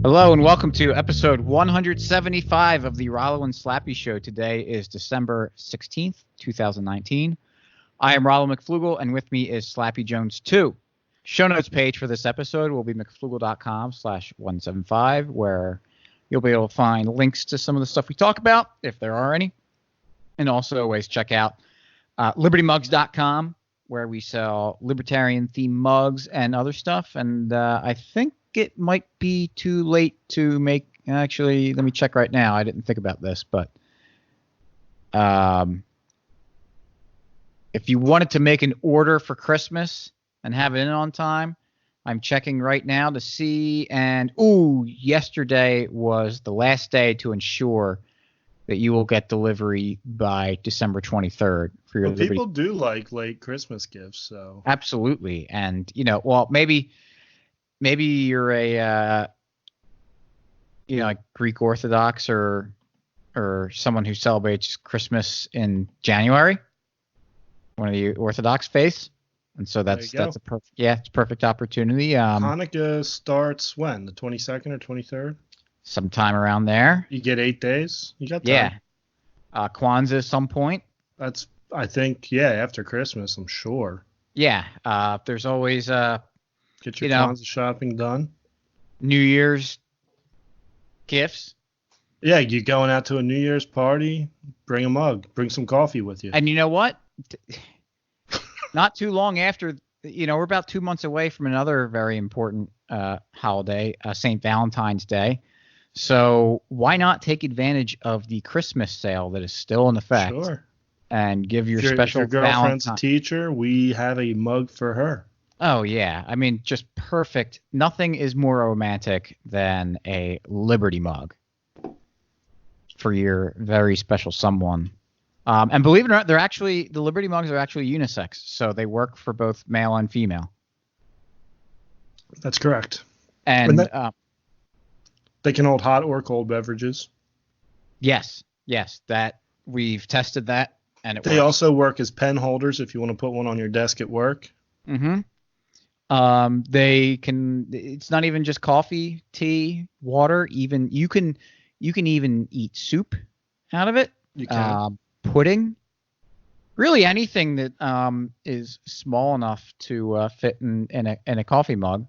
Hello and welcome to episode 175 of the Rollo and Slappy Show. Today is December 16th, 2019. I am Rollo McFlugel, and with me is Slappy Jones 2. Show notes page for this episode will be mcflugel.com/175, where you'll be able to find links to some of the stuff we talk about, if there are any. And also always check out libertymugs.com, where we sell libertarian themed mugs and other stuff. And I think it might be too late to make. Actually, let me check right now. I didn't think about this, but if you wanted to make an order for Christmas and have it in on time, I'm checking right now to see. And yesterday was the last day to ensure that you will get delivery by December 23rd for your Liberty. People do like late Christmas gifts, so absolutely. And maybe you're a like Greek Orthodox or someone who celebrates Christmas in January, one of the Orthodox faiths, and so that's a perfect opportunity. Hanukkah starts when? The 22nd or 23rd? Sometime around there. You get 8 days. You got time. Yeah. Kwanzaa at some point. That's, I think, after Christmas, I'm sure. Yeah. There's always get your Kwanzaa shopping done. New Year's gifts. Yeah, you going out to a New Year's party? Bring a mug. Bring some coffee with you. And you know what? Not too long after, we're about 2 months away from another very important holiday, St. Valentine's Day. So why not take advantage of the Christmas sale that is still in effect? Sure. And give your special if your girlfriend's a teacher, we have a mug for her. Oh, yeah. I mean, just perfect. Nothing is more romantic than a Liberty mug for your very special someone. And believe it or not, the Liberty mugs are actually unisex, so they work for both male and female. That's correct. And they can hold hot or cold beverages. Yes, that we've tested that, and they also work as pen holders if you want to put one on your desk at work. Mm-hmm. They can. It's not even just coffee, tea, water. Even you can even eat soup out of it. You can. Pudding. Really anything that is small enough to fit in a coffee mug,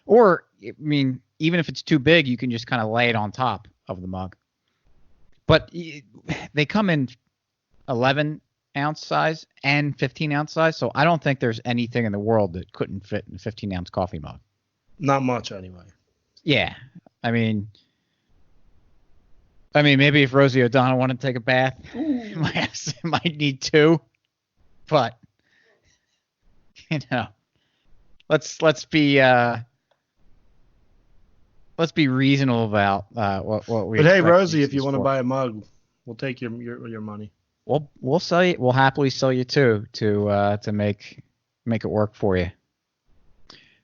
or I mean, even if it's too big, you can just kind of lay it on top of the mug. But they come in 11-ounce size and 15-ounce size, so I don't think there's anything in the world that couldn't fit in a 15-ounce coffee mug. Not much, anyway. Yeah, I mean, maybe if Rosie O'Donnell wanted to take a bath, might need two, but let's be reasonable about what we. But hey, Rosie, if you want to buy a mug, we'll take your money. We'll sell you. We'll happily sell you two to make it work for you.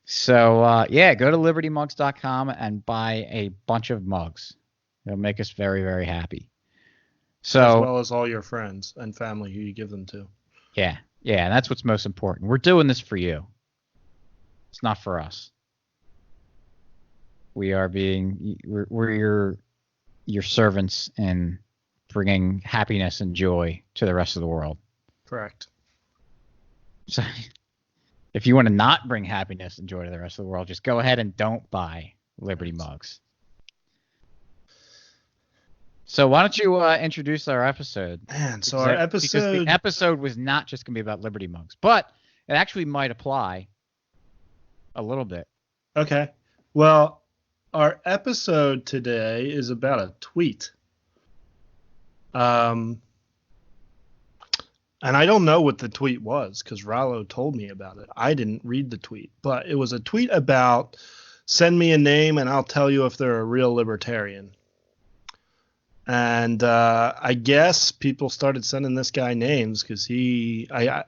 So go to libertymugs.com and buy a bunch of mugs. It'll make us very, very happy. So as well as all your friends and family who you give them to. Yeah, and that's what's most important. We're doing this for you. It's not for us. We're your servants in bringing happiness and joy to the rest of the world. Correct. So if you want to not bring happiness and joy to the rest of the world, just go ahead and don't buy Liberty mugs. So why don't you introduce our episode? Because the episode was not just going to be about Liberty mugs, but it actually might apply a little bit. Okay. Well, our episode today is about a tweet. And I don't know what the tweet was because Rollo told me about it. I didn't read the tweet, but it was a tweet about send me a name and I'll tell you if they're a real libertarian. And I guess people started sending this guy names because I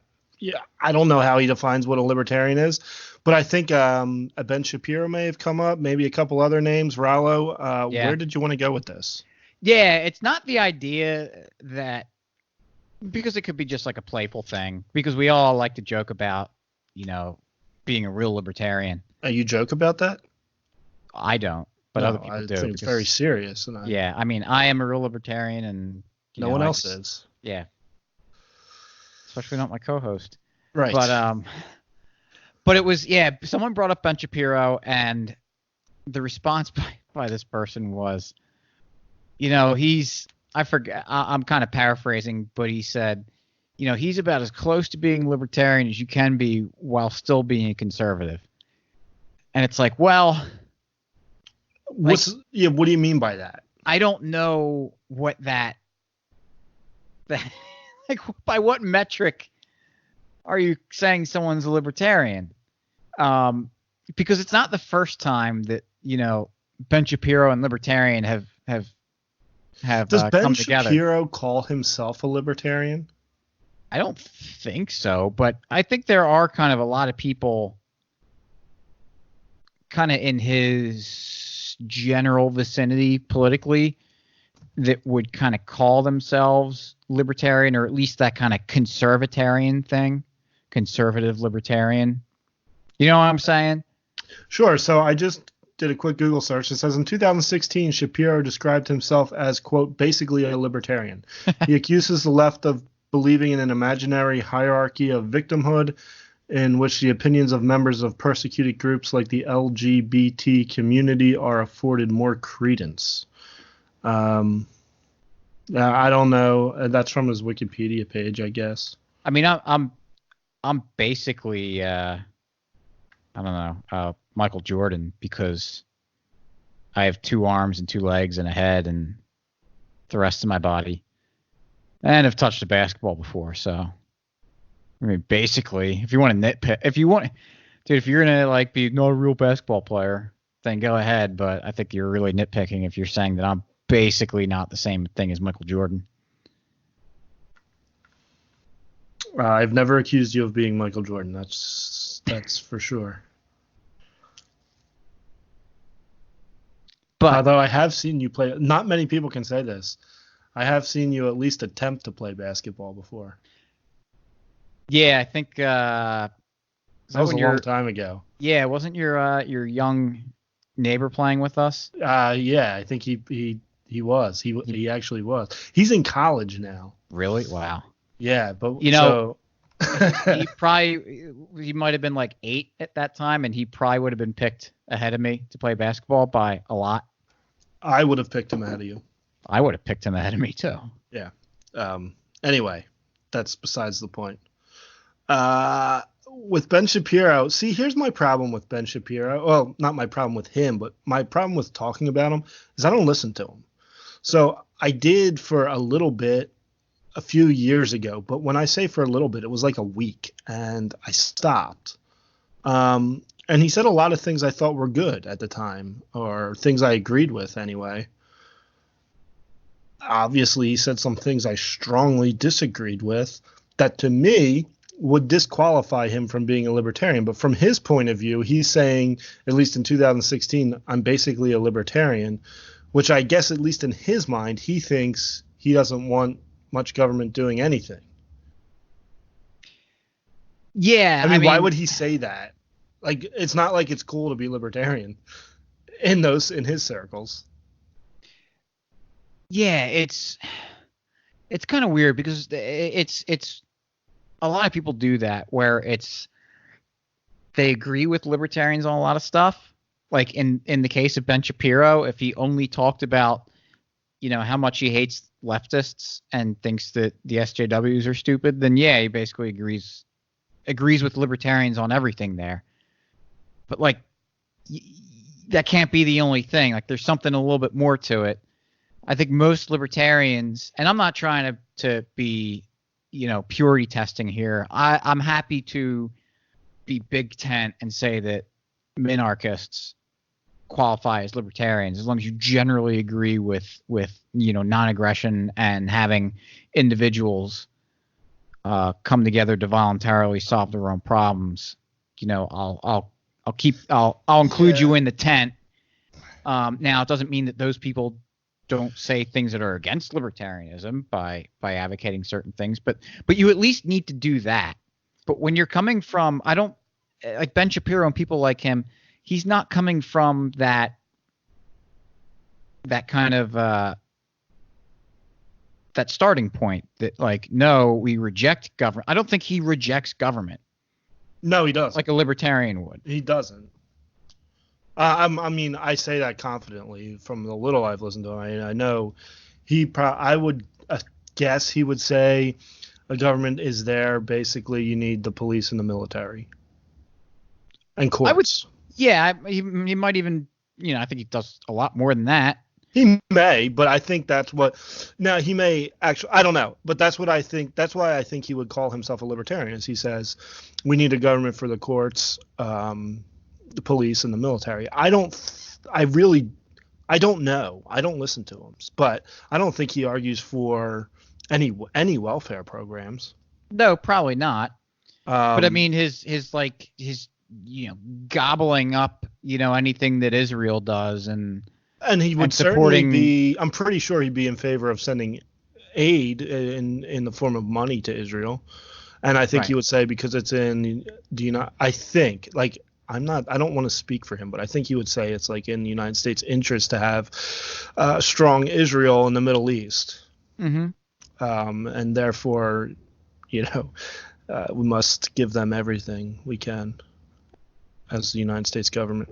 don't know how he defines what a libertarian is, but I think a Ben Shapiro may have come up, maybe a couple other names. Rollo, where did you want to go with this? Yeah, it's not the idea that, because it could be just like a playful thing, because we all like to joke about, being a real libertarian. You joke about that? I don't. but No, other people I do. think it's very serious. And yeah, I mean, I am a real libertarian, and no one else is. Yeah, especially not my co-host. Right. But it was, yeah, someone brought up Ben Shapiro, and the response by this person was, I forget, I'm kind of paraphrasing, but he said, he's about as close to being libertarian as you can be while still being a conservative. And it's like, well, what do you mean by that? I don't know what that like, by what metric are you saying someone's a libertarian? Because it's not the first time that, Ben Shapiro and Libertarian have Does Ben come together. Shapiro call himself a libertarian? I don't think so, but I think there are kind of a lot of people kind of in his general vicinity politically that would kind of call themselves libertarian, or at least that kind of conservatarian thing, conservative libertarian. You know what I'm saying? Sure. So I just did a quick Google search. It says in 2016, Shapiro described himself as, quote, basically a libertarian. He accuses the left of believing in an imaginary hierarchy of victimhood in which the opinions of members of persecuted groups like the LGBT community are afforded more credence. I don't know. That's from his Wikipedia page, I guess. I mean, I'm basically, I don't know, Michael Jordan, because I have 2 arms and 2 legs and a head and the rest of my body, and I've touched a basketball before. So, I mean, basically, if you want to nitpick, if you're gonna like be not a real basketball player, then go ahead. But I think you're really nitpicking if you're saying that I'm basically not the same thing as Michael Jordan. I've never accused you of being Michael Jordan. That's for sure. But although I have seen you play, not many people can say this. I have seen you at least attempt to play basketball before. Yeah, I think that was a long time ago. Yeah, wasn't your young neighbor playing with us? Yeah, I think he was. He actually was. He's in college now. Really? Wow. Yeah, but he might have been like 8 at that time, and he probably would have been picked ahead of me to play basketball by a lot. I would have picked him ahead of you. I would have picked him ahead of me too. Yeah. Anyway, that's besides the point. With Ben Shapiro, see, here's my problem with Ben Shapiro. Well, not my problem with him, but my problem with talking about him is I don't listen to him. So I did for a little bit a few years ago, but when I say for a little bit, it was like a week, and I stopped. And he said a lot of things I thought were good at the time, or things I agreed with anyway. Obviously, he said some things I strongly disagreed with that to me would disqualify him from being a libertarian. But from his point of view, he's saying, at least in 2016, I'm basically a libertarian, which I guess at least in his mind, he thinks he doesn't want much government doing anything. Yeah. I mean, why would he say that? Like, it's not like it's cool to be libertarian in his circles. Yeah, it's kind of weird because it's a lot of people do that where they agree with libertarians on a lot of stuff. Like in the case of Ben Shapiro, if he only talked about, how much he hates leftists and thinks that the SJWs are stupid, then yeah, he basically agrees with libertarians on everything there. But like that can't be the only thing. Like there's something a little bit more to it. I think most libertarians, and I'm not trying to be, purity testing here. I'm happy to be big tent and say that minarchists qualify as libertarians as long as you generally agree with non-aggression and having individuals come together to voluntarily solve their own problems. I'll include you in the tent. Now it doesn't mean that those people don't say things that are against libertarianism by advocating certain things, but you at least need to do that. But when you're coming from, I don't like Ben Shapiro and people like him, he's not coming from that that kind of that starting point that like, no, we reject government. I don't think he rejects government No, he doesn't. like a libertarian would. He doesn't. I mean, I say that confidently from the little I've listened to him. I know I would guess he would say a government is there. Basically, you need the police and the military and courts. Yeah, he might even, I think he does a lot more than that. He may, but I think that's what. Now he may actually. I don't know, but that's what I think. That's why I think he would call himself a libertarian. Is he says we need a government for the courts, the police, and the military. I don't know. I don't listen to him, but I don't think he argues for any welfare programs. No, probably not. But I mean, his gobbling up, anything that Israel does and he would certainly be. I'm pretty sure he'd be in favor of sending aid in the form of money to Israel, and I think he would say because it's in. I think like. I don't want to speak for him, but I think he would say it's like in the United States' interest to have strong Israel in the Middle East. Mm-hmm. And therefore, we must give them everything we can as the United States government.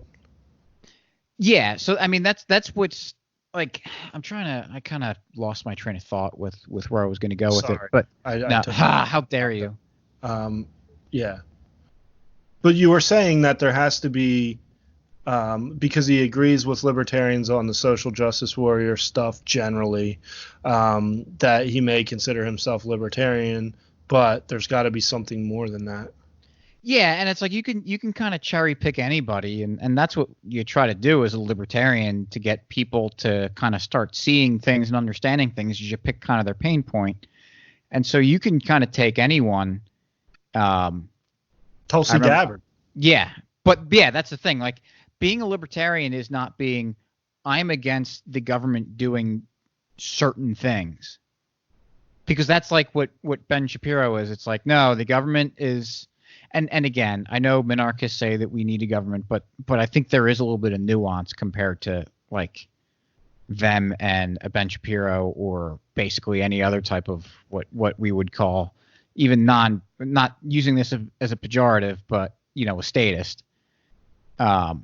Yeah. So, I mean, that's what's like, I kind of lost my train of thought with where I was going to go with it, but how dare you? Yeah. But you were saying that there has to be, because he agrees with libertarians on the social justice warrior stuff generally, that he may consider himself libertarian, but there's got to be something more than that. Yeah, and it's like you can kind of cherry pick anybody, and that's what you try to do as a libertarian to get people to kind of start seeing things and understanding things. You pick kind of their pain point, and so you can kind of take anyone. Tulsi Gabbard. Yeah, but yeah, that's the thing. Like being a libertarian is not being I'm against the government doing certain things, because that's like what Ben Shapiro is. It's like, no, the government is, and again, I know minarchists say that we need a government, but I think there is a little bit of nuance compared to like them and a Ben Shapiro or basically any other type of what we would call even not using this as a pejorative, but a statist. That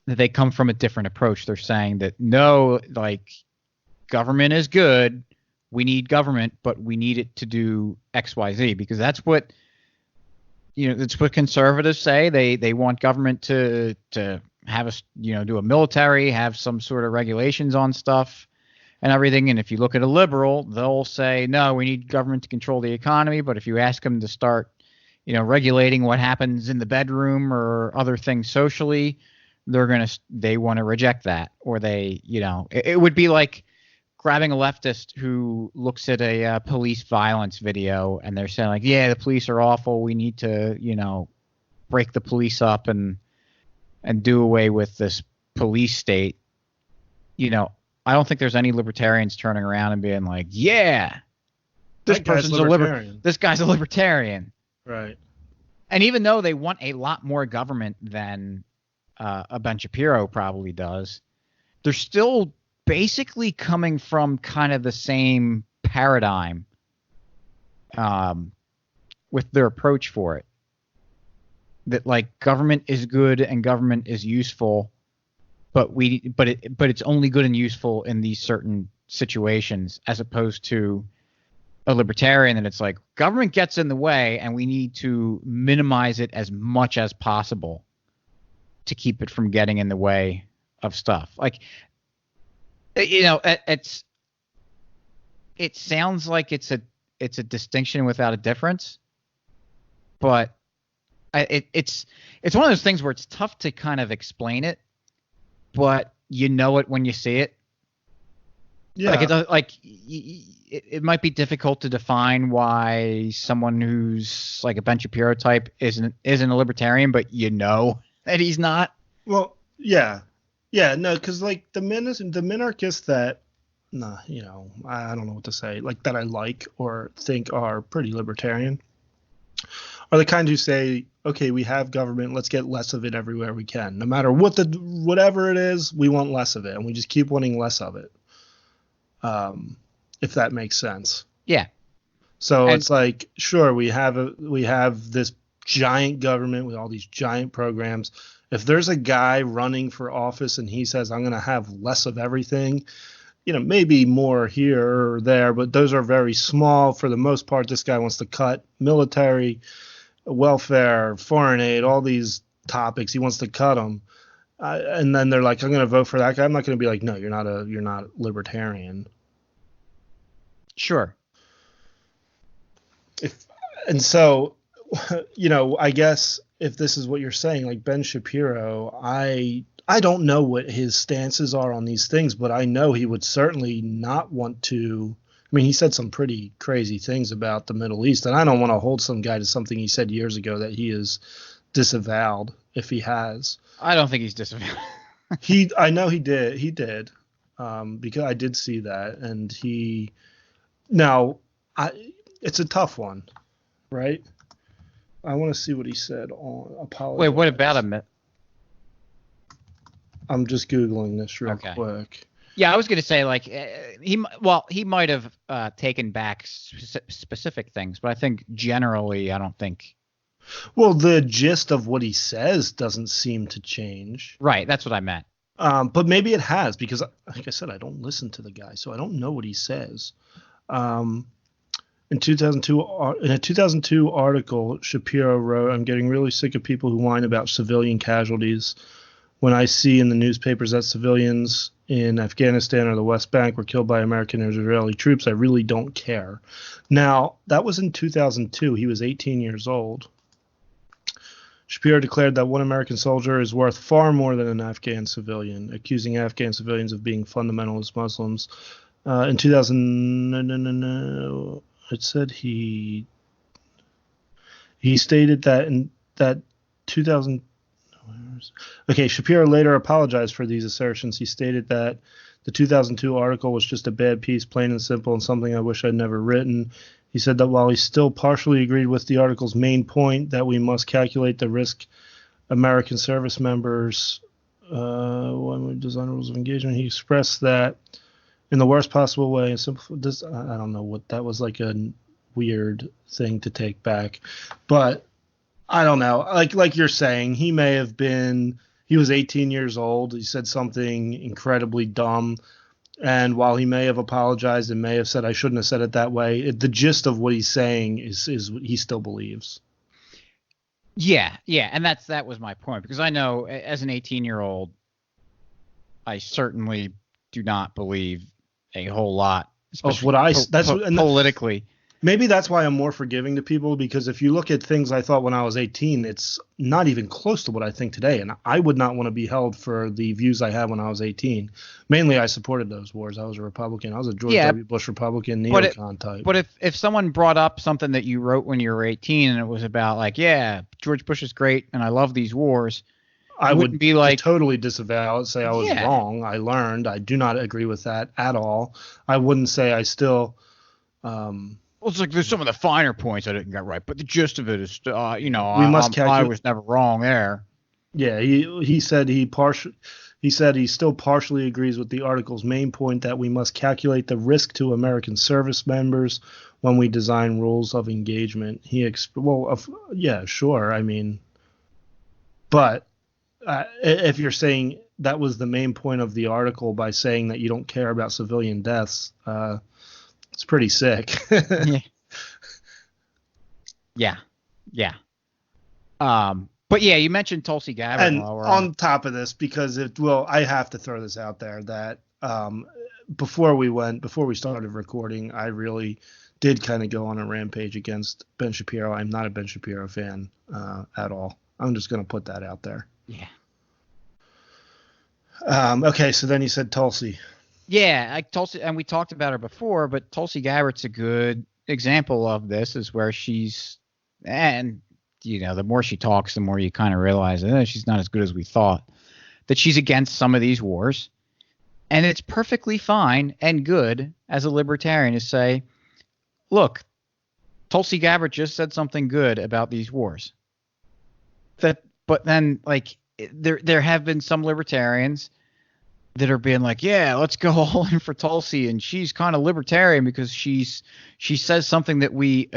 they come from a different approach. They're saying that no, like government is good. We need government, but we need it to do X, Y, Z, because that's what that's what conservatives say. They want government to have do a military, have some sort of regulations on stuff and everything. And if you look at a liberal, they'll say, no, we need government to control the economy. But if you ask them to start, regulating what happens in the bedroom or other things socially, they want to reject that. Or it would be like grabbing a leftist who looks at a police violence video and they're saying like, yeah, the police are awful. We need to, break the police up and do away with this police state. I don't think there's any libertarians turning around and being like, yeah, this guy's a libertarian. Right. And even though they want a lot more government than a Ben Shapiro probably does, they're still basically coming from kind of the same paradigm with their approach for it. That like government is good and government is useful, but it's only good and useful in these certain situations, as opposed to a libertarian that it's like government gets in the way and we need to minimize it as much as possible to keep it from getting in the way of stuff. Like, it sounds like it's a distinction without a difference, but it's one of those things where it's tough to kind of explain it, but it when you see it. Yeah. It might be difficult to define why someone who's like a Ben Shapiro type isn't a libertarian, but that he's not. Well, yeah, no, because like the minarchists that, I don't know what to say, like that I like or think are pretty libertarian, are the kind who say, okay, we have government, let's get less of it everywhere we can. No matter whatever it is, we want less of it, and we just keep wanting less of it. If that makes sense. Yeah. So it's like, sure, we have this giant government with all these giant programs. If there's a guy running for office and he says, I'm going to have less of everything, maybe more here or there, but those are very small. For the most part, this guy wants to cut military, welfare, foreign aid, all these topics. He wants to cut them. And then they're like, I'm going to vote for that guy. I'm not going to be like, no, you're not libertarian. Sure. So, I guess if this is what you're saying, like Ben Shapiro, I don't know what his stances are on these things, but I know he would certainly not want to. I mean, he said some pretty crazy things about the Middle East, and I don't want to hold some guy to something he said years ago that he is disavowed, if he has. I don't think he's disavowed. I know he did. He did, because I did see that, and it's a tough one, right? I want to see what he said on apology. Wait, what about him? I'm just Googling this real quick. Yeah, I was going to say, like, he might have taken back specific things, but I think generally, I don't think. Well, the gist of what he says doesn't seem to change. Right, that's what I meant. But maybe it has, because, like I said, I don't listen to the guy, so I don't know what he says. In 2002 article, Shapiro wrote, I'm getting really sick of people who whine about civilian casualties. When I see in the newspapers that civilians in Afghanistan or the West Bank were killed by American and Israeli troops, I really don't care. Now, that was in 2002. He was 18 years old. Shapiro declared that one American soldier is worth far more than an Afghan civilian, accusing Afghan civilians of being fundamentalist Muslims. In 2000, it said he stated that in that 2000. Okay, Shapiro later apologized for these assertions. He stated that the 2002 article was just a bad piece, plain and simple, and something I wish I'd never written. He said that while he still partially agreed with the article's main point, that we must calculate the risk American service members when we design rules of engagement, he expressed that in the worst possible way. And simple, I don't know what that was, like a weird thing to take back, but I don't know. Like you're saying, he was 18 years old. He said something incredibly dumb. And while he may have apologized and may have said, I shouldn't have said it that way, the gist of what he's saying is he still believes. Yeah. And that was my point, because I know as an 18-year-old, I certainly do not believe a whole lot of what politically. Maybe that's why I'm more forgiving to people, because if you look at things I thought when I was 18, it's not even close to what I think today. And I would not want to be held for the views I had when I was 18. Mainly, I supported those wars. I was a Republican. I was a George W. Bush Republican, neocon type. But if someone brought up something that you wrote when you were 18 and it was about, like, yeah, George Bush is great and I love these wars, I would be like totally disavow it, say I was wrong. I learned. I do not agree with that at all. I wouldn't say I still. Well, it's like there's some of the finer points I didn't get right, but the gist of it is, I was never wrong there. Yeah, he said he still partially agrees with the article's main point that we must calculate the risk to American service members when we design rules of engagement. Yeah, sure. I mean, but if you're saying that was the main point of the article by saying that you don't care about civilian deaths, it's pretty sick. Yeah. But yeah, you mentioned Tulsi Gabbard. And on top of this, because I have to throw this out there that before we started recording, I really did kind of go on a rampage against Ben Shapiro. I'm not a Ben Shapiro fan at all. I'm just going to put that out there. Yeah. Okay, so then you said Tulsi. Yeah, like Tulsi, and we talked about her before, but Tulsi Gabbard's a good example of this, is where the more she talks, the more you kind of realize that she's not as good as we thought, that she's against some of these wars. And it's perfectly fine and good as a libertarian to say, look, Tulsi Gabbard just said something good about these wars. But then, like, there have been some libertarians that are being like, yeah, let's go all in for Tulsi, and she's kind of libertarian because she says something that we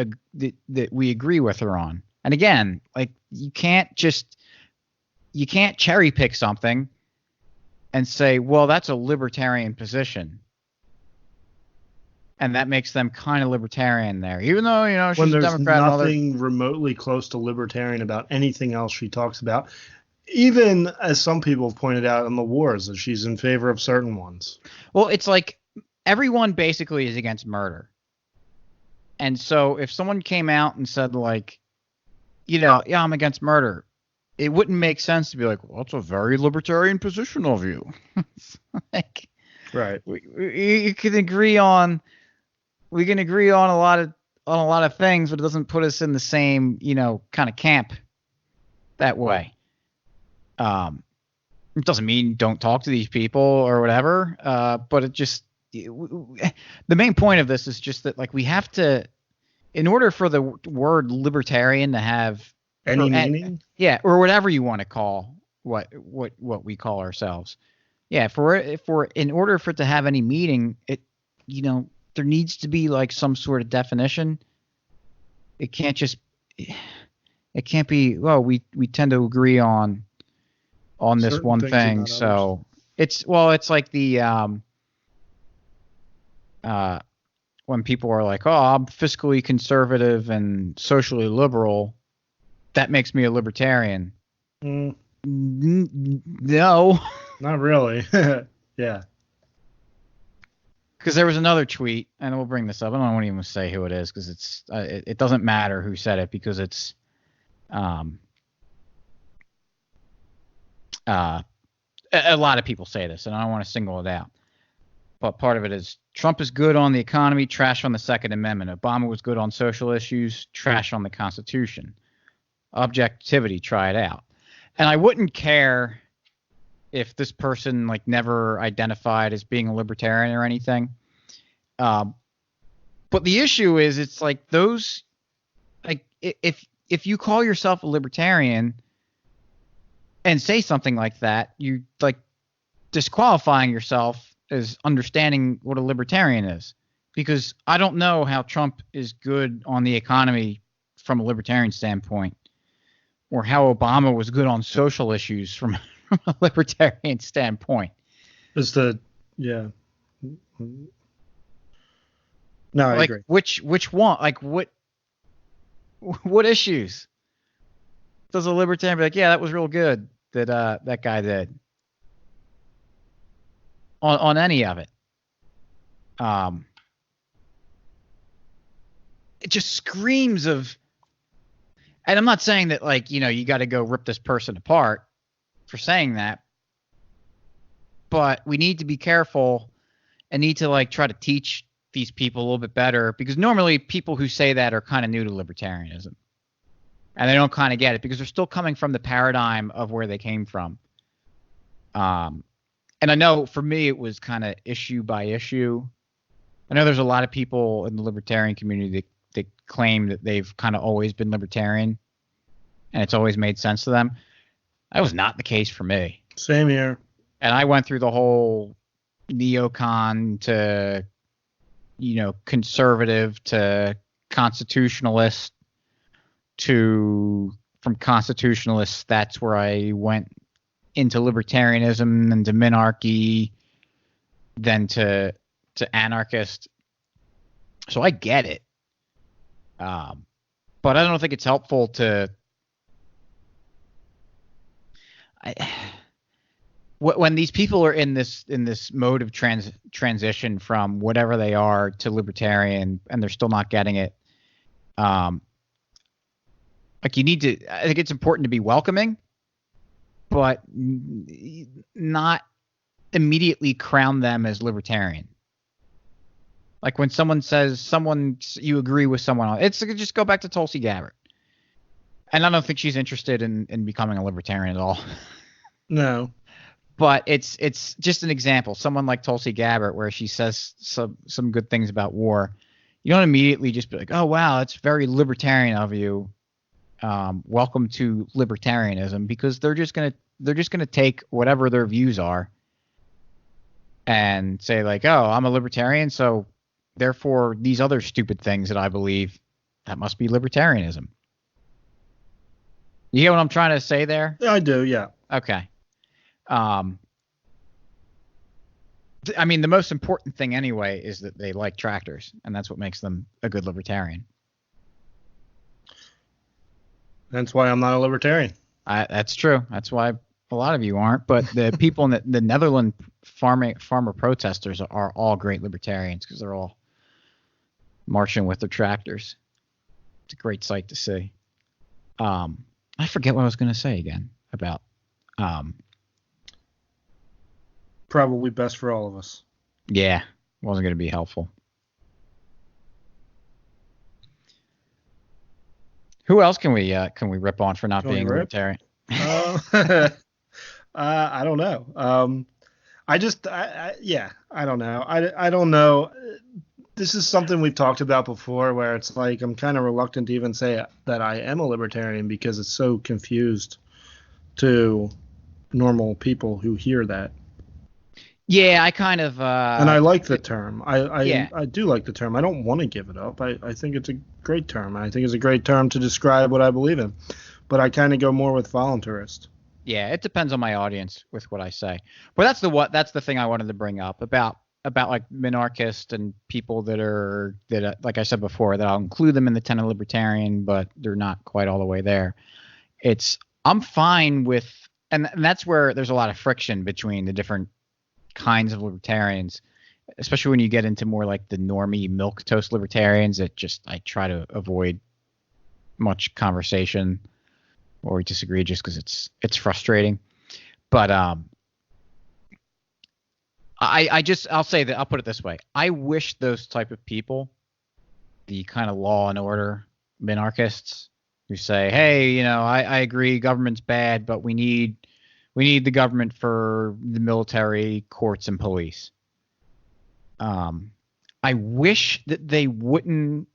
agree with her on. And again, like, you can't cherry pick something and say, well, that's a libertarian position, and that makes them kind of libertarian there, even though, you know, she's when a there's Democrat. nothing remotely close to libertarian about anything else she talks about. Even as some people have pointed out in the wars, that she's in favor of certain ones. Well, it's like everyone basically is against murder. And so if someone came out and said, like, you know, yeah, I'm against murder, it wouldn't make sense to be like, well, that's a very libertarian position of you. Like, right. We can agree on a lot of things, but it doesn't put us in the same, you know, kind of camp that way. It doesn't mean don't talk to these people or whatever, but the main point of this is just that, like, we have to, in order for the word libertarian to have any meaning, or whatever you want to call what we call ourselves, in order for it to have any meaning, it, you know, there needs to be like some sort of definition. It can't be, well, we tend to agree on this certain one things thing. about So others. it's like the when people are like, oh, I'm fiscally conservative and socially liberal, that makes me a libertarian. No, not really. Yeah. Because there was another tweet, and we'll bring this up. I don't even say who it is, because it doesn't matter who said it, because it's a lot of people say this, and I don't want to single it out. But part of it is Trump is good on the economy, trash on the Second Amendment. Obama was good on social issues, trash on the Constitution. Objectivity, try it out. And I wouldn't care if this person, like, never identified as being a libertarian or anything. But the issue is, it's like those, like, if you call yourself a libertarian and say something like that, you, like, disqualifying yourself as understanding what a libertarian is. Because I don't know how Trump is good on the economy from a libertarian standpoint, or how Obama was good on social issues from a libertarian standpoint. Yeah. No, I like, agree. Which one? Like, what issues does a libertarian be like, yeah, that was real good that that guy did on any of it? It just screams of, and I'm not saying that, like, you know, you got to go rip this person apart for saying that, but we need to be careful and need to, like, try to teach these people a little bit better, because normally people who say that are kind of new to libertarianism, and they don't kind of get it because they're still coming from the paradigm of where they came from. And I know for me it was kind of issue by issue. I know there's a lot of people in the libertarian community that claim that they've kind of always been libertarian and it's always made sense to them. That was not the case for me. Same here. And I went through the whole neocon to, you know, conservative to constitutionalist to, from constitutionalists, that's where I went into libertarianism, and to minarchy, then to anarchist. So I get it. But I don't think it's helpful to when these people are in this mode of transition from whatever they are to libertarian, and they're still not getting it. Like, you need to, I think it's important to be welcoming, but not immediately crown them as libertarian. Like, when someone says you agree with someone, it's just go back to Tulsi Gabbard. And I don't think she's interested in becoming a libertarian at all. No. But it's just an example. Someone like Tulsi Gabbard, where she says some good things about war, you don't immediately just be like, oh wow, that's very libertarian of you. Welcome to libertarianism, because they're just gonna take whatever their views are and say like, oh, I'm a libertarian, so therefore these other stupid things that I believe, that must be libertarianism. You get what I'm trying to say there? Yeah, I do. Yeah. Okay. I mean, the most important thing anyway is that they like tractors, and that's what makes them a good libertarian. That's why I'm not a libertarian. That's true. That's why a lot of you aren't. But the people in the Netherlands farmer protesters are all great libertarians, because they're all marching with their tractors. It's a great sight to see. I forget what I was going to say again about. Probably best for all of us. Yeah, wasn't going to be helpful. Who else can we rip on for not being libertarian? I don't know. I don't know. I don't know. This is something we've talked about before, where it's like I'm kind of reluctant to even say that I am a libertarian, because it's so confused to normal people who hear that. Yeah, I kind of. And I like the term. I do like the term. I don't want to give it up. I think it's a great term. I think it's a great term to describe what I believe in. But I kind of go more with voluntarist. Yeah, it depends on my audience with what I say. But that's the thing I wanted to bring up about like minarchists and people that like I said before, that I'll include them in the tenet libertarian, but they're not quite all the way there. I'm fine with, and that's where there's a lot of friction between the different kinds of libertarians, especially when you get into more like the normie milquetoast libertarians that just I try to avoid much conversation or disagree just because it's frustrating. But I'll say that, I'll put it this way. I wish those type of people, the kind of law and order minarchists who say, hey, I agree government's bad, but we need the government for the military, courts, and police. I wish that they wouldn't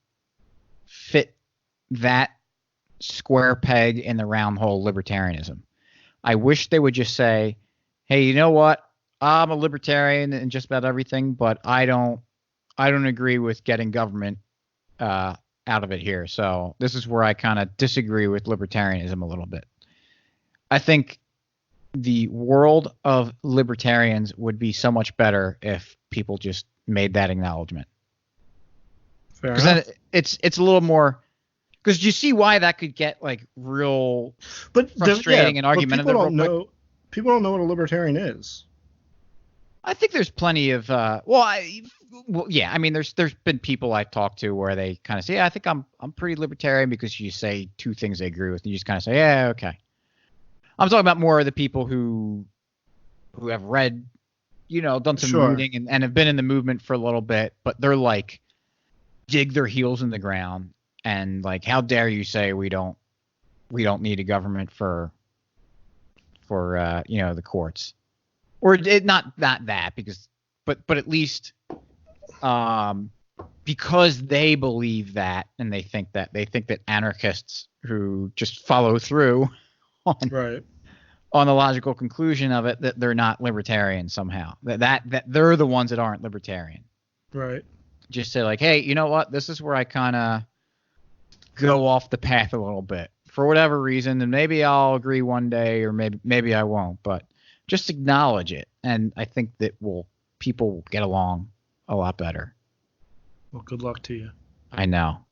fit that square peg in the round hole libertarianism. I wish they would just say, hey, you know what? I'm a libertarian in just about everything, but I don't agree with getting government out of it here. So this is where I kind of disagree with libertarianism a little bit. I think the world of libertarians would be so much better if people just made that acknowledgement. Fair enough. Then it's a little more, because you see why that could get like real frustrating and argumentative. People don't know what a libertarian is. I think there's plenty of I mean, there's been people I've talked to where they kind of say, yeah, I think I'm pretty libertarian, because you say two things they agree with, and you just kind of say, yeah, okay. I'm talking about more of the people who have read, done some reading and have been in the movement for a little bit, but they're like dig their heels in the ground and like, how dare you say we don't need a government for the courts, or not that, because but at least because they believe that, and they think that anarchists who just follow through on the logical conclusion of it, that they're not libertarian somehow, that they're the ones that aren't libertarian. Right. Just say like, hey, you know what? This is where I kind of go off the path a little bit for whatever reason, and maybe I'll agree one day, or maybe I won't, but just acknowledge it. And I think that people will get along a lot better. Well, good luck to you. I know.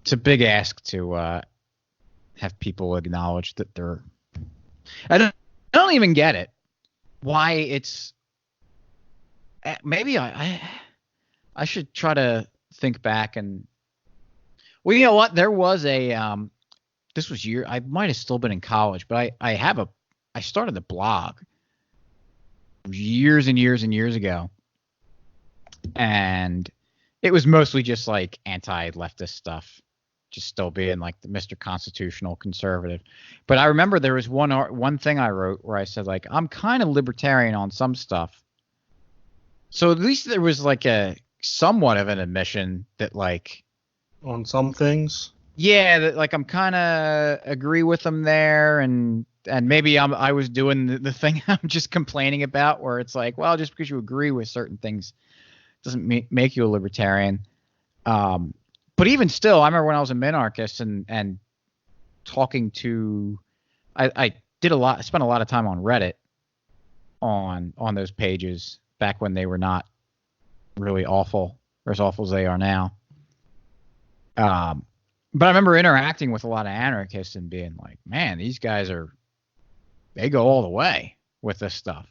It's a big ask to have people acknowledge that they're. I don't even get it. Why it's. Maybe I should try to think back and. Well, you know what? There was a. This was I might have still been in college, but I started a blog years and years and years ago, and it was mostly just like anti-leftist stuff, just still being like the Mr. Constitutional Conservative. But I remember there was one thing I wrote where I said like, I'm kind of libertarian on some stuff. So at least there was like somewhat of an admission that like on some things. Yeah, that like I'm kind of agree with them there, and maybe I was doing the thing I'm just complaining about, where it's like, well, just because you agree with certain things doesn't make you a libertarian. But even still, I remember when I was a minarchist and talking to, I spent a lot of time on Reddit on those pages back when they were not really awful or as awful as they are now. But I remember interacting with a lot of anarchists and being like, man, these guys they go all the way with this stuff.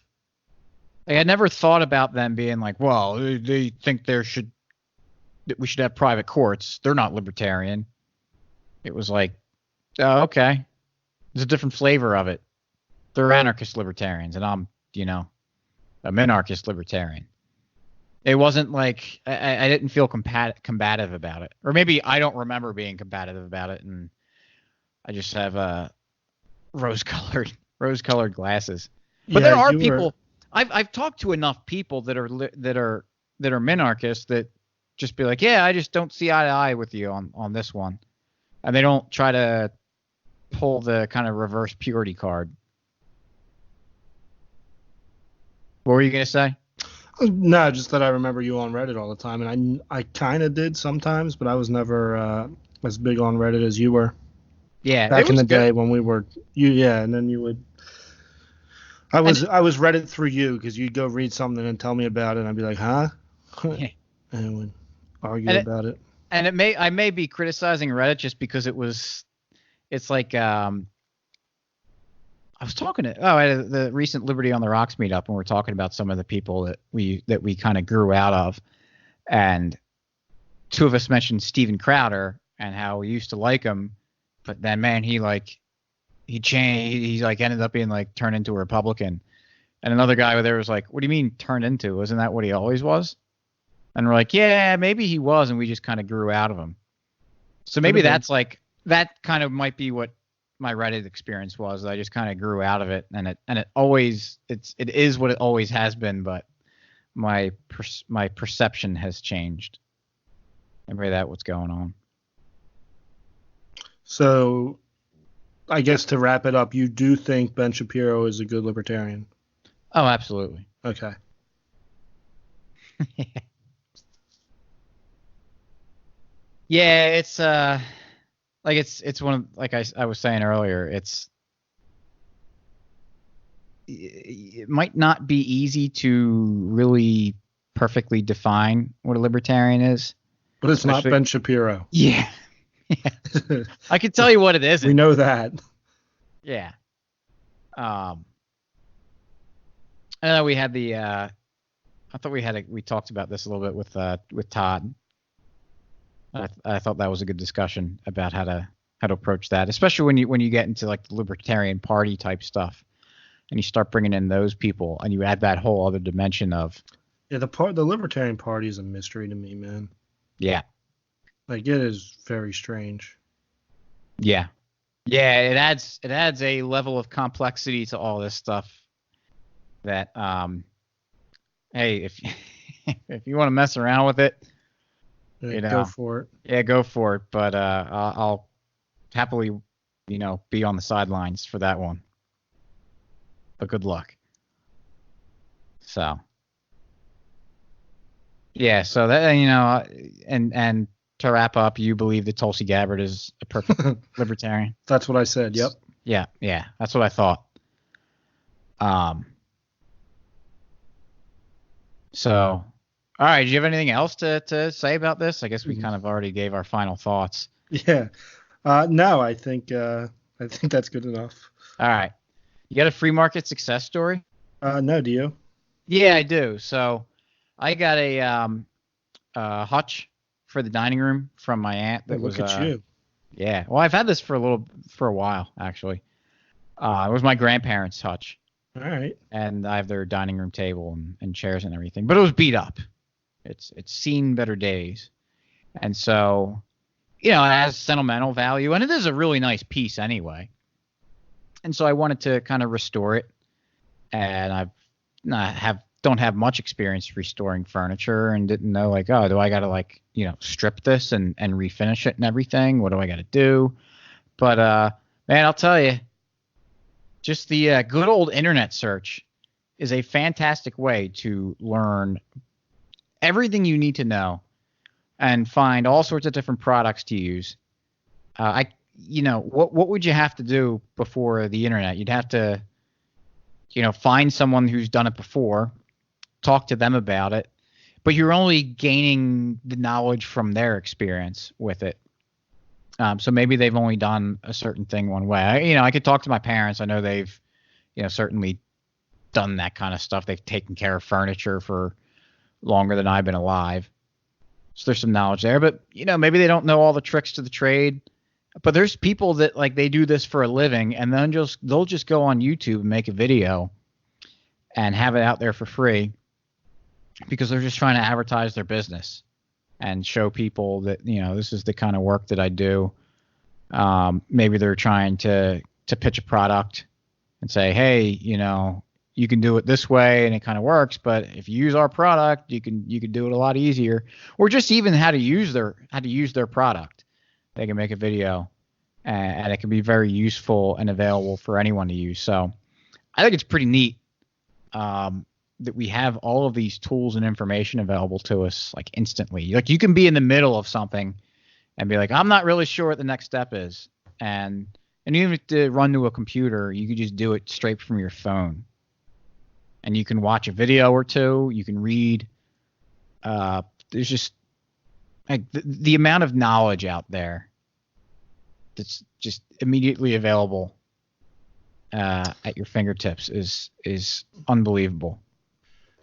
Like, I never thought about them being like, well, they think that we should have private courts. They're not libertarian. It was like, oh, okay. There's a different flavor of it. They're anarchist libertarians, and I'm, a minarchist libertarian. It wasn't like I didn't feel combative about it, or maybe I don't remember being combative about it, and I just have rose-colored glasses. But there are people. I've talked to enough people that are minarchists that just be like, yeah, I just don't see eye to eye with you on this one, and they don't try to pull the kind of reverse purity card. What were you gonna say? No, just that I remember you on Reddit all the time, and I kind of did sometimes, but I was never as big on Reddit as you were. Yeah, back in the day when we were and then you would. I was Reddit through you because you'd go read something and tell me about it, and I'd be like, huh? Yeah. And would argue about it. And I may be criticizing Reddit just because it's like I was talking to at the recent Liberty on the Rocks meetup, and we're talking about some of the people that we kind of grew out of, and two of us mentioned Steven Crowder and how we used to like him, but then man, he changed. He like ended up being like turned into a Republican, and another guy over there was like, "What do you mean turned into? Wasn't that what he always was?" And we're like, "Yeah, maybe he was, and we just kind of grew out of him." So maybe that's like that kind of might be what my Reddit experience was. I just kind of grew out of it, and it is what it always has been, but my perception has changed. Maybe that's what's going on. So, I guess to wrap it up, you do think Ben Shapiro is a good libertarian? Oh, absolutely. Okay. Yeah, it's like it's one of, like I was saying earlier, it might not be easy to really perfectly define what a libertarian is. But it's not Ben Shapiro. Yeah. I can tell you what it is. We know that. Yeah. I know we had I thought we talked about this a little bit with Todd. I thought that was a good discussion about how to approach that, especially when you get into like the Libertarian Party type stuff, and you start bringing in those people, and you add that whole other dimension of. Yeah, the Libertarian Party is a mystery to me, man. Yeah. Like, it is very strange. Yeah. Yeah, it adds a level of complexity to all this stuff that hey, if you want to mess around with it, go for it. Yeah, go for it. But I'll happily, be on the sidelines for that one. But good luck. So. Yeah, so that and to wrap up, you believe that Tulsi Gabbard is a perfect libertarian? That's what I said. Yep. Yeah, that's what I thought. So, all right. Do you have anything else to say about this? I guess we kind of already gave our final thoughts. Yeah. No, I think that's good enough. All right. You got a free market success story? No, do you? Yeah, I do. So, I got a hutch for the dining room from my aunt. Look at you. Yeah. Well, I've had this for a while actually. It was my grandparents' hutch. All right. And I have their dining room table and chairs and everything, but it was beat up. It's seen better days, and so it has sentimental value, and it is a really nice piece anyway. And so I wanted to kind of restore it, and I have don't have much experience restoring furniture and didn't know like, oh, do I got to like, strip this and refinish it and everything? What do I got to do? But man, I'll tell you, just the good old internet search is a fantastic way to learn everything you need to know and find all sorts of different products to use. What would you have to do before the internet? You'd have to, find someone who's done it before, talk to them about it, but you're only gaining the knowledge from their experience with it. So maybe they've only done a certain thing one way. I could talk to my parents. I know they've, certainly done that kind of stuff. They've taken care of furniture for longer than I've been alive. So there's some knowledge there, but maybe they don't know all the tricks to the trade. But there's people that like they do this for a living, and then they'll just go on YouTube and make a video and have it out there for free because they're just trying to advertise their business and show people that this is the kind of work that I do. Maybe they're trying to pitch a product and say, hey, you can do it this way and it kind of works, but if you use our product, you can do it a lot easier. Or just even how to use their product. They can make a video and it can be very useful and available for anyone to use. So I think it's pretty neat that we have all of these tools and information available to us like instantly. Like you can be in the middle of something and be like, I'm not really sure what the next step is. And even if to run to a computer, you could just do it straight from your phone. And you can watch a video or two. You can read. There's just like the amount of knowledge out there that's just immediately available at your fingertips is unbelievable.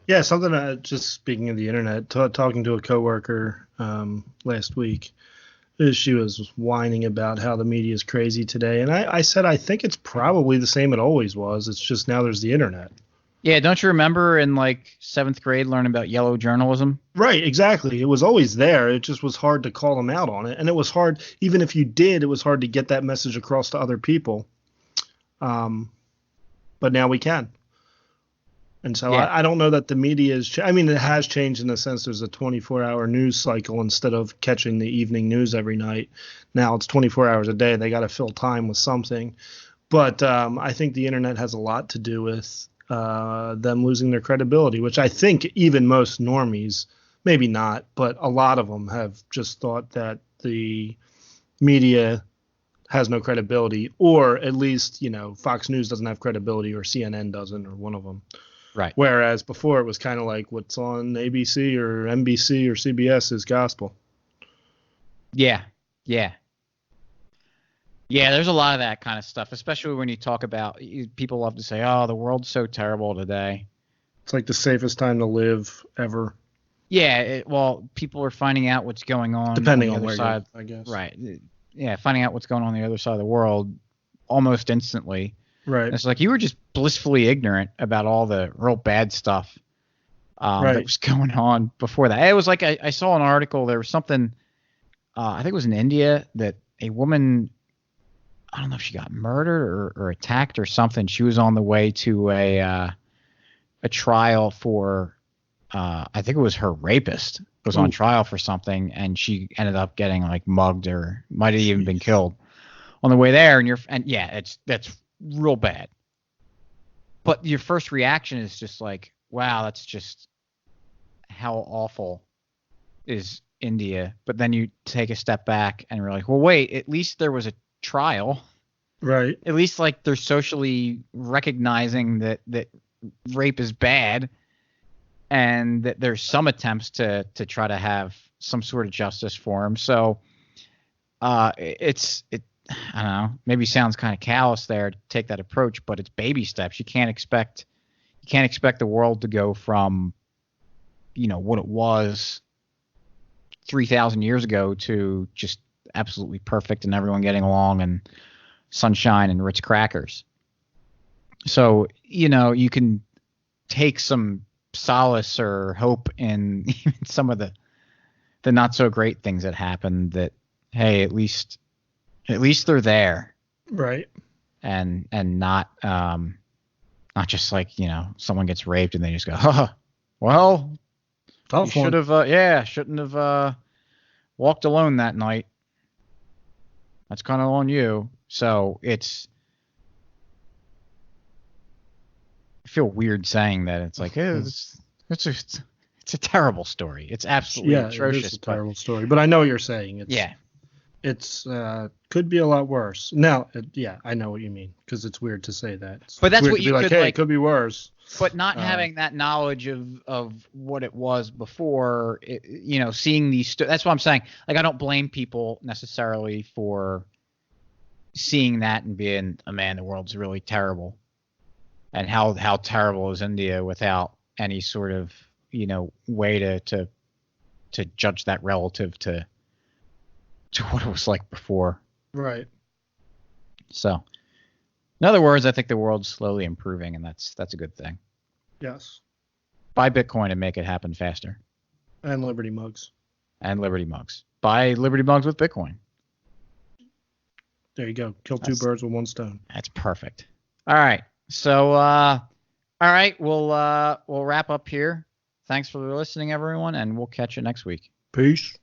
Yeah, something. Just speaking of the internet, talking to a coworker last week, she was whining about how the media is crazy today, and I said I think it's probably the same it always was. It's just now there's the internet. Yeah, don't you remember in like 7th grade learning about yellow journalism? Right, exactly. It was always there. It just was hard to call them out on it. And it was hard, even if you did, it was hard to get that message across to other people. But now we can. And so yeah. I don't know that the media is it has changed in the sense there's a 24-hour news cycle instead of catching the evening news every night. Now it's 24 hours a day. They got to fill time with something. But I think the internet has a lot to do with them losing their credibility, which I think even most normies, maybe not, but a lot of them have just thought that the media has no credibility, or at least, Fox News doesn't have credibility or CNN doesn't, or one of them. Right. Whereas before it was kind of like what's on ABC or NBC or CBS is gospel. Yeah. Yeah. Yeah, there's a lot of that kind of stuff, especially when you talk about people love to say, oh, the world's so terrible today. It's like the safest time to live ever. Yeah, people are finding out what's going on. Depending on on the where other side. I guess. Right. Yeah, finding out what's going on the other side of the world almost instantly. Right. And it's like you were just blissfully ignorant about all the real bad stuff that was going on before that. It was like I saw an article. There was something, I think it was in India, that a woman, I don't know if she got murdered or attacked or something. She was on the way to a trial for, I think it was her rapist was on trial for something, and she ended up getting like mugged or might have even been killed on the way there. And that's real bad. But your first reaction is just like, wow, that's just how awful is India. But then you take a step back and you're like, well, wait, at least there was a trial. Right. At least like they're socially recognizing that rape is bad, and that there's some attempts to try to have some sort of justice for him. So I don't know, maybe sounds kind of callous there to take that approach, but it's baby steps. You can't expect the world to go from, what it was 3,000 years ago to just absolutely perfect and everyone getting along and sunshine and Ritz crackers. So, you can take some solace or hope in some of the not so great things that happen, that, hey, at least they're there. Right. And not just like, someone gets raped and they just go, Well, you Tough should one. have, shouldn't have walked alone that night. That's kind of on you. So I feel weird saying that. It's like it's a terrible story. It's absolutely Yeah, it atrocious. is a But terrible story. But I know what you're saying. yeah, It's could be a lot worse. Now, yeah, I know what you mean because it's weird to say that. It's but that's weird what to you be like, could hey, like. it could be worse. But not Uh, having that knowledge of what it was before, seeing these. That's what I'm saying. Like, I don't blame people necessarily for seeing that and being, oh, man, the world's really terrible. And how terrible is India without any sort of way to judge that relative to what it was like before. Right. So, in other words, I think the world's slowly improving, and that's a good thing. Yes. Buy Bitcoin and make it happen faster. And Liberty mugs. And Liberty mugs. Buy Liberty mugs with Bitcoin. There you go. Kill two birds with one stone. That's perfect. All right. So, all right, we'll wrap up here. Thanks for listening, everyone, and we'll catch you next week. Peace.